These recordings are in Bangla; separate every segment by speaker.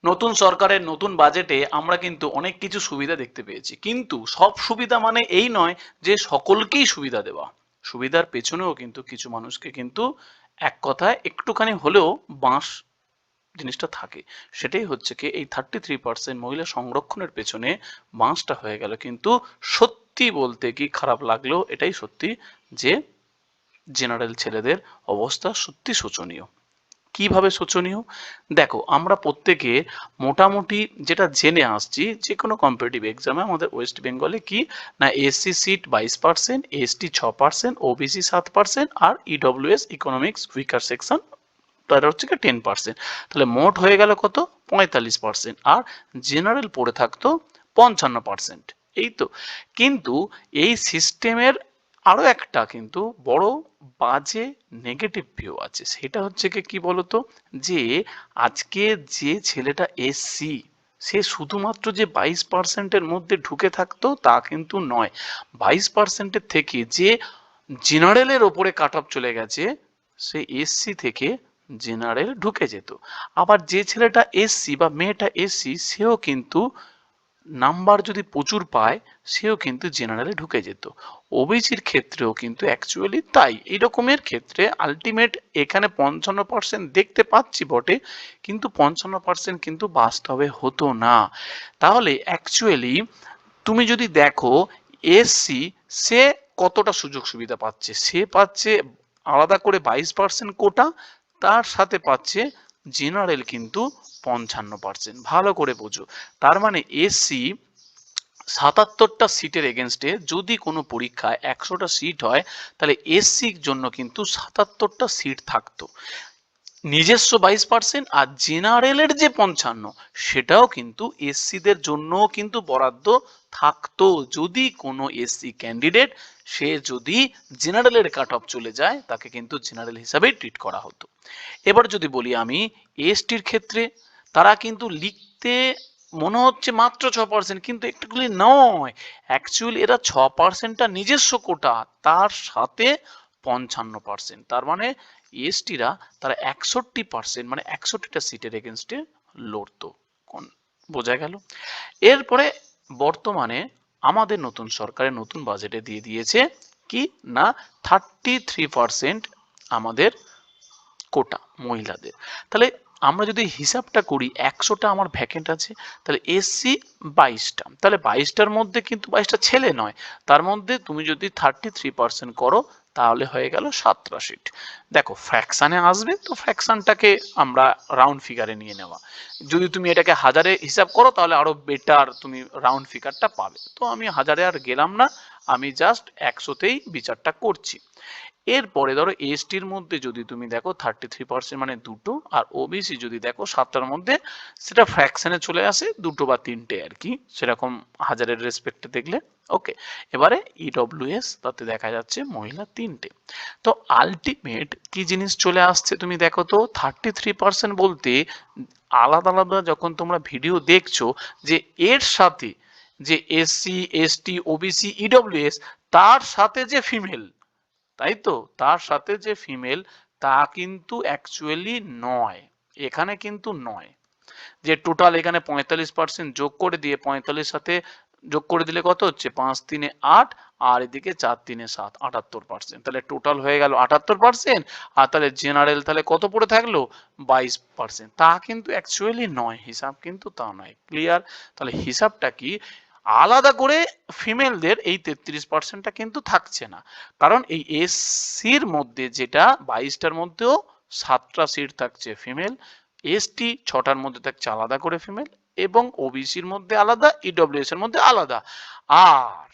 Speaker 1: নতুন সরকারের নতুন বাজেটে আমরা কিন্তু অনেক কিছু সুবিধা দেখতে পেয়েছি, কিন্তু সব সুবিধা মানে এই নয় যে সকলকেই সুবিধা দেওয়া। সুবিধার পেছনেও কিন্তু কিছু মানুষকে কিন্তু এক কথায় একটুখানি হলেও বাঁশ জিনিসটা থাকে। সেটাই হচ্ছে কি এই 33% মহিলা সংরক্ষণের পেছনে বাঁশটা হয়ে গেল। কিন্তু সত্যি বলতে কি খারাপ লাগলেও এটাই সত্যি যে জেনারেল ছেলেদের অবস্থা সত্যি শোচনীয়। কিভাবে শোচনীয়? দেখো, আমরা প্রত্যেকে মোটামুটি যেটা জেনে আসছি, যে কোনো কম্পিটিটিভ এক্সামে আমাদের ওয়েস্ট বেঙ্গলে কি না, এসসি সিট 22%, এসটি 6%, ওবিসি 7% আর ইডব্লিউএস ইকোনমিক্স উইকার সেকশন তারা হচ্ছে কি 10%। তাহলে মোট হয়ে গেল কত? 45%। আর জেনারেল পড়ে থাকতো 55%। এই তো। কিন্তু এই সিস্টেমের আরো একটা কিন্তু বড় বাজে নেগেটিভ ভিউ আছে। সেটা হচ্ছে কি বলতো, যে আজকে যে ছেলেটা এসসি, সে শুধুমাত্র যে 22%-এর মধ্যে ঢুকে থাকতো তা কিন্তু নয়। 22%-এর থেকে যে জেনারেলের ওপরে কাট অফ চলে গেছে, সে এসসি থেকে জেনারেল ঢুকে যেত। আবার যে ছেলেটা এসসি বা মেয়েটা এসসি, সেও কিন্তু নাম্বার যদি প্রচুর পায়, সেও কিন্তু জেনারেলে ঢুকে যেত। ওবিসির ক্ষেত্রেও কিন্তু অ্যাকচুয়ালি তাই। এই রকমের ক্ষেত্রে আলটিমেট এখানে 55% দেখতে পাচ্ছি বটে, কিন্তু 55% কিন্তু বাস্তবে হতো না। তাহলে অ্যাকচুয়ালি তুমি যদি দেখো, এসসি সে কতটা সুযোগ সুবিধা পাচ্ছে, সে পাচ্ছে আলাদা করে 22% কোটা, তার সাথে পাচ্ছে জেনারেল কিন্তু 55%। ভালো করে বোঝো। তার মানে এসসি 77টা সিটের এগেনস্টে যদি কোনো পরীক্ষায় 100টা সিট হয়, তাহলে এসসির জন্য কিন্তু 77টা সিট থাকতো। নিজস্ব 22% আর জেনারেলের যে 55, সেটাও কিন্তু এসসিদের জন্যও কিন্তু বরাদ্দ থাকতো। যদি কোনো এসসি ক্যান্ডিডেট সে যদি জেনারেলের কাট অফ চলে যায়, তাকে কিন্তু জেনারেল হিসাবেই ট্রিট করা হতো। এবার যদি বলি আমি এসটির ক্ষেত্রে, তারা কিন্তু লিখতে মনে হচ্ছে মাত্র 6%, কিন্তু একটুগুলি নয়। অ্যাকচুয়ালি এরা 6%টা নিজস্ব কোটা, তার সাথে 55%। তার মানে এসটিরা তারা 61%, মানে 61টা সিটের এগেনস্টে লড়তো। বোঝা গেল? এরপরে বর্তমানে আমাদের নতুন সরকারের নতুন বাজেটে দিয়ে দিয়েছে কি না, 33% আমাদের কোটা মহিলাদের। তাহলে আমরা যদি হিসাবটা করি, 100টা আমার ভ্যাকেন্ট আছে, তাহলে এসসি 22টা, তাহলে 22টার মধ্যে কিন্তু 22টা ছেলে নয়, তার মধ্যে তুমি যদি 33% করো, তাহলে হয়ে গেল 7টা সিট। দেখো, ফ্র্যাকশানে আসবে তো ফ্র্যাকশনটাকে আমরা রাউন্ড ফিগারে নিয়ে নেওয়া। যদি তুমি এটাকে হাজারে হিসাব করো, তাহলে আরো বেটার তুমি রাউন্ড ফিগারটা পাবে। তো আমি হাজারে আর গেলাম না, আমি জাস্ট 100তেই বিচারটা করছি। এরপরে ধরো এসটির মধ্যে যদি তুমি দেখো 33% মানে দুটো, আর ওবিসি যদি দেখো 7টার মধ্যে, সেটা ফ্র্যাকশনে চলে আসে দুটো বা তিনটে আর কি, সেরকম হাজারের রেসপেক্টে দেখলে। ওকে। এবারে ইডব্লিউএস তাতে দেখা যাচ্ছে মহিলা তিনটে। তো আলটিমেট কি জিনিস চলে আসছে তুমি দেখো তো, 33% বলতে আলাদা আলাদা যখন তোমরা ভিডিও দেখছো, যে এর সাথে যে এসসি এসটি ওবিসি ইডব্লিউএস, তার সাথে যে ফিমেল, তাই তো, তার সাথে যে ফিমেল, তা কিন্তু অ্যাকচুয়ালি নয়। এখানে কিন্তু নয় যে টোটাল এখানে 45% যোগ করে দিয়ে 45 সাথে যোগ করে দিলে কত হচ্ছে, 5 3 8, আর এদিকে 4 3 7, 78%। তাহলে টোটাল হয়ে গেল 78%। আর তাহলে জেনারেল তাহলে কত পড়ে থাকলো, 22%। তা কিন্তু অ্যাকচুয়ালি নয়, হিসাব কিন্তু তা নয়। ক্লিয়ার? তাহলে হিসাবটা কি, আলাদা করে ফিমেলদের এই 33%টা কিন্তু থাকছে না, কারণ এই এসসির মধ্যে যেটা 22টার মধ্যেও 7টা সিট থাকছে ফিমেল, এসটি 6টার মধ্যে থাকছে আলাদা করে ফিমেল, এবং ওবিসির মধ্যে আলাদা, ইডব্লিউএস এর মধ্যে আলাদা। আর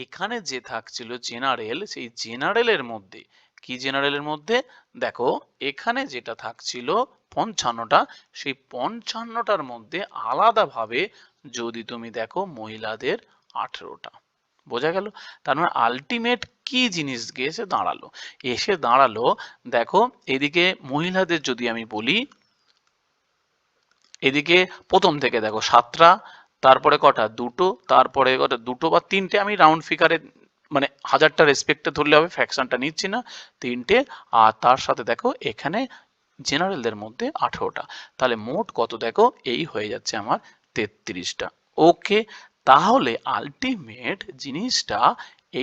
Speaker 1: এখানে যে থাকছিল জেনারেল, সেই জেনারেলের মধ্যে কি, জেনারেলের মধ্যে দেখো এখানে যেটা থাকছিল 55টা, সেই 55টার মধ্যে আলাদাভাবে যদি তুমি দেখো মহিলাদের 18টা। বোঝা গেল? তার মানে আলটিমেট কি জিনিস এসে দাঁড়ালো, এসে দাঁড়ালো দেখো, এদিকে মহিলাদের যদি আমি বলি, এদিকে প্রথম থেকে দেখো 7টা, তারপরে কটা, দুটো, তারপরে কটা, দুটো বা তিনটে, আমি রাউন্ড ফিগারে মানে হাজারটা রেসপেক্টে ধরলে হবে, ফ্র্যাকশনটা নিচ্ছি না, তিনটে। আর তার সাথে দেখো এখানে জেনারেলদের মধ্যে 18টা। তাহলে মোট কত দেখো, এই হয়ে যাচ্ছে আমার 33টা। ওকে, তাহলে আলটিমেট জিনিসটা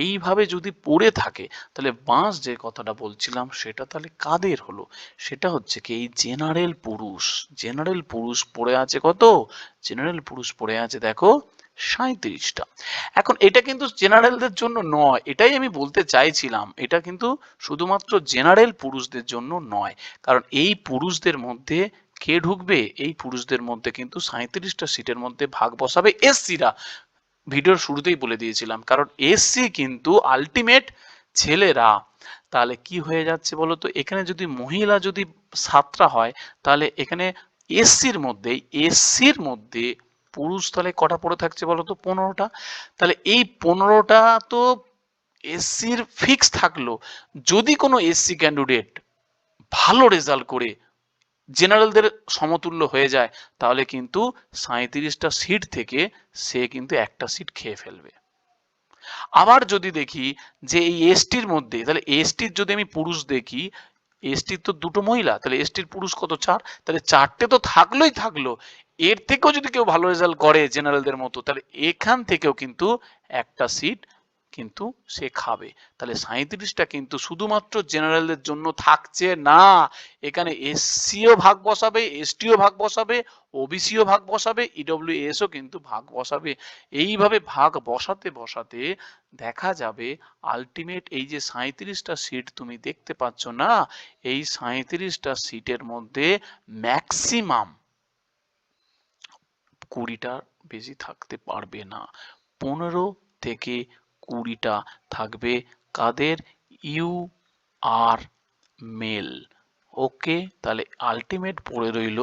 Speaker 1: এইভাবে যদি পড়ে থাকে, তাহলে বাঁশ যে কথাটা বলছিলাম সেটা তাহলে কাদের হলো? সেটা হচ্ছে কি, এই জেনারেল পুরুষ। জেনারেল পুরুষ পড়ে আছে কত? জেনারেল পুরুষ পড়ে আছে দেখো 37টা। এখন এটা কিন্তু জেনারেলদের জন্য নয়, এটাই আমি বলতে চাইছিলাম, এটা কিন্তু শুধুমাত্র জেনারেল পুরুষদের জন্য নয়। কারণ এই পুরুষদের মধ্যে কে ঢুকবে? এই পুরুষদের মধ্যে কিন্তু 37টা সিটের মধ্যে ভাগ বসাবে এসসিরা। ভিডিওর শুরুতেই বলে দিয়েছিলাম, কারণ এসসি কিন্তু আলটিমেট ছেলেরা। তাহলে কি হয়ে যাচ্ছে বলতো, এখানে যদি মহিলা যদি 7টা হয়, তাহলে এখানে এসসির মধ্যে পুরুষ তাহলে কটা পড়ে থাকছে বলতো? 15টা। তাহলে এই 15টা তো এসসির ফিক্স থাকলো। যদি কোনো এসসি ক্যান্ডিডেট ভালো রেজাল্ট করে জেনারেলদের সমতুল্য হয়ে যায়, তাহলে কিন্তু 37টা সিট থেকে সে কিন্তু একটা সিট খেয়ে ফেলবে। আবার যদি দেখি যে এই এসটির মধ্যে, তাহলে এসটির যদি আমি পুরুষ দেখি, এসটির তো দুটো মহিলা, তাহলে এসটির পুরুষ কত? 4। তাহলে 4টে তো থাকলোই থাকলো। এর থেকেও যদি কেউ ভালো রেজাল্ট করে জেনারেলদের মতো, তাহলে এখান থেকেও কিন্তু একটা সিট কিন্তু সে খাবে। তাহলে 37টা কিন্তু শুধুমাত্র জেনারেলদের জন্য থাকছে না, এখানে এসসিও ভাগ বসাবে, এসটিও ভাগ বসাবে, ওবিসিও ভাগ বসাবে, ইডব্লিউএসও কিন্তু ভাগ বসাবে। এইভাবে ভাগ বসাতে বসাতে দেখা যাবে আলটিমেট এই যে 37টা সিট তুমি দেখতে পাচ্ছ না, এই 37টা সিটের মধ্যে ম্যাক্সিমাম 20টা বেশি থাকতে পারবে না। 15 থেকে 20টা থাকবে কাদের? You R mail. ওকে, তাহলে আলটিমেট পড়ে রইল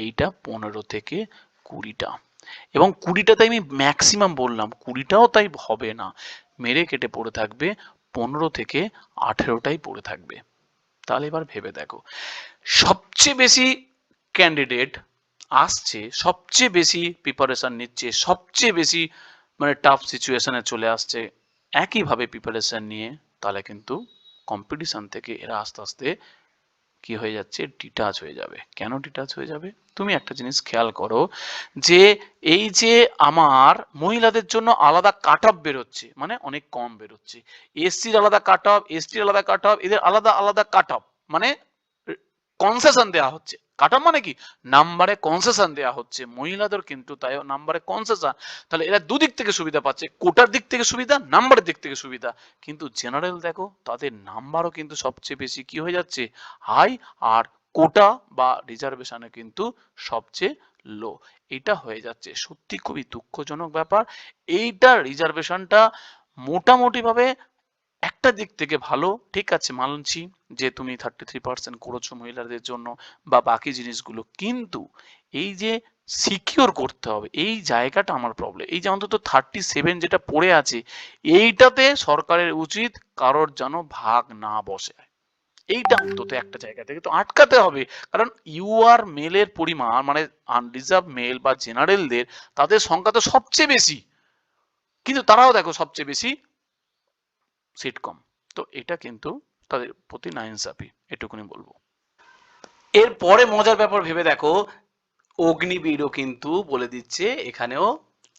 Speaker 1: এইটা 15 থেকে 20টা। এবং 20টাতে আমি ম্যাক্সিমাম বললাম, 20টাও তাই হবে না, মেরে কেটে পড়ে থাকবে 15 থেকে 18টাই পড়ে থাকবে। তাহলে এবার ভেবে দেখো, সবচেয়ে বেশি ক্যান্ডিডেট আসছে, সবচেয়ে বেশি প্রিপারেশন নিচ্ছে, সবচেয়ে বেশি মানে টাফ সিচুয়েশনে চলে আসছে একইভাবে প্রিপারেশন নিয়ে, তাহলে কিন্তু কম্পিটিশন থেকে এরা আস্তে আস্তে কি হয়ে যাচ্ছে? ডিটাচ হয়ে যাবে। কেন ডিটাচ হয়ে যাবে? তুমি একটা জিনিস খেয়াল করো, যে এই যে আমার মহিলাদের জন্য আলাদা কাট অফ বেরোচ্ছে, মানে অনেক কম বেরোচ্ছে, এসসির আলাদা কাট অফ, এসটির আলাদা কাট অফ, এদের আলাদা আলাদা কাট অফ, মানে কনসেশন দেওয়া হচ্ছে। কাট অফ মানে কি? নাম্বারে কনসেশন দেওয়া হচ্ছে, মহিলাদের কিন্তু তাই নাম্বারে কনসেশন। তাহলে এরা দুদিক থেকে সুবিধা পাচ্ছে, কোটার দিক থেকে সুবিধা, নাম্বারের দিক থেকে সুবিধা। কিন্তু জেনারেল দেখো, তাদের নাম্বারও কিন্তু সবচেয়ে বেশি কি হয়ে যাচ্ছে? হাই। আর কোটা বা রিজার্ভেশনে কিন্তু সবচেয়ে লো। এটা হয়ে যাচ্ছে সত্যি খুবই দুঃখজনক ব্যাপার। এইটা রিজার্ভেশনটা মোটামুটি ভাবে একটা দিক থেকে ভালো, ঠিক আছে মানছি যে তুমি 33% করেছো মহিলাদের জন্য বা বাকি জিনিসগুলো, কিন্তু এই যে সিকিউর করতে হবে এই জায়গাটা আমার প্রবলেম। এই যে অন্তত 37 যেটা পড়ে আছে, এইটাতে সরকারের উচিত কারোর যেন ভাগ না বসে, এইটা অন্তত একটা জায়গা থেকে তো আটকাতে হবে। কারণ ইউআর মেলের পরিমাণ, মানে আনরিজার্ভ মেল বা জেনারেলদের, তাদের সংখ্যা তো সবচেয়ে বেশি, কিন্তু তারাও দেখো সবচেয়ে বেশি সিট কম। তো এটা কিন্তু তাদের প্রতি নাইনসাফি, এটুকুনি বলবো। এরপরে মজার ব্যাপার ভেবে দেখো, অগ্নিবীরও কিন্তু বলে দিচ্ছে এখানেও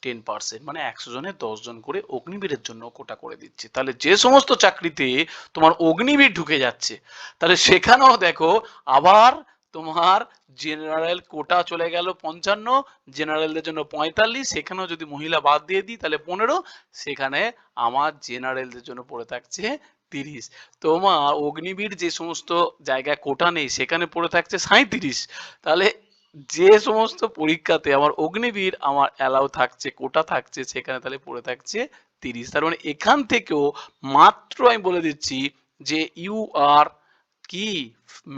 Speaker 1: 10%, মানে 100 জনে 10 জন করে অগ্নিবীরের জন্য কোটা করে দিচ্ছে। তাহলে যে সমস্ত চাকরিতে তোমার অগ্নিবীর ঢুকে যাচ্ছে, তাহলে সেখানেও দেখো আবার তোমার জেনারেল কোটা চলে গেল 55, জেনারেলদের জন্য 45, সেখানেও যদি মহিলা বাদ দিয়ে দিই তাহলে 15, সেখানে আমার জেনারেলদের জন্য পড়ে থাকছে 30। তোমার অগ্নিবীর যে সমস্ত জায়গায় কোটা নেই সেখানে পড়ে থাকছে 37। তাহলে যে সমস্ত পরীক্ষাতে আমার অগ্নিবীর আমার অ্যালাউ থাকছে, কোটা থাকছে, সেখানে তাহলে পড়ে থাকছে 30। তার মানে এখান থেকেও মাত্র আমি বলে দিচ্ছি যে ইউ আর কি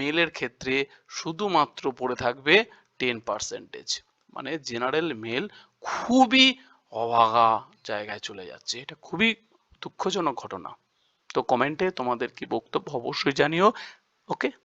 Speaker 1: মেলের ক্ষেত্রে শুধুমাত্র পড়ে থাকবে 10%, মানে জেনারেল মেল খুবই অভাগা জায়গায় চলে যাচ্ছে। এটা খুবই দুঃখজনক ঘটনা। তো কমেন্টে তোমাদের কি বক্তব্য অবশ্যই জানিও। ওকে।